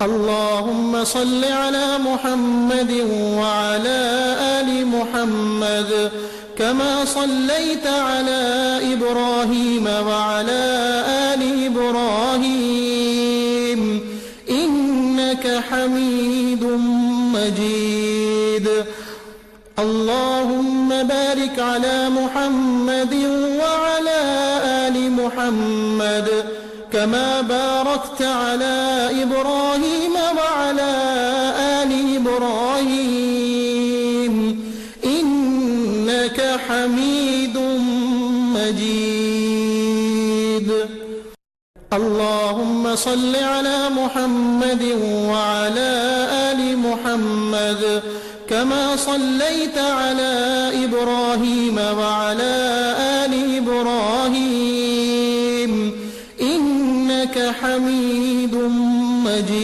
اللهم صل على محمد وعلى آل محمد كما صليت على إبراهيم وعلى آل إبراهيم إنك حميد مجيد. اللهم بارك على محمد وعلى آل محمد كما باركت على إبراهيم وعلى آل إبراهيم إنك حميد مجيد. اللهم صل على محمد وعلى آل محمد كما صليت على إبراهيم وعلى آل إبراهيم إنك حميد مجيد.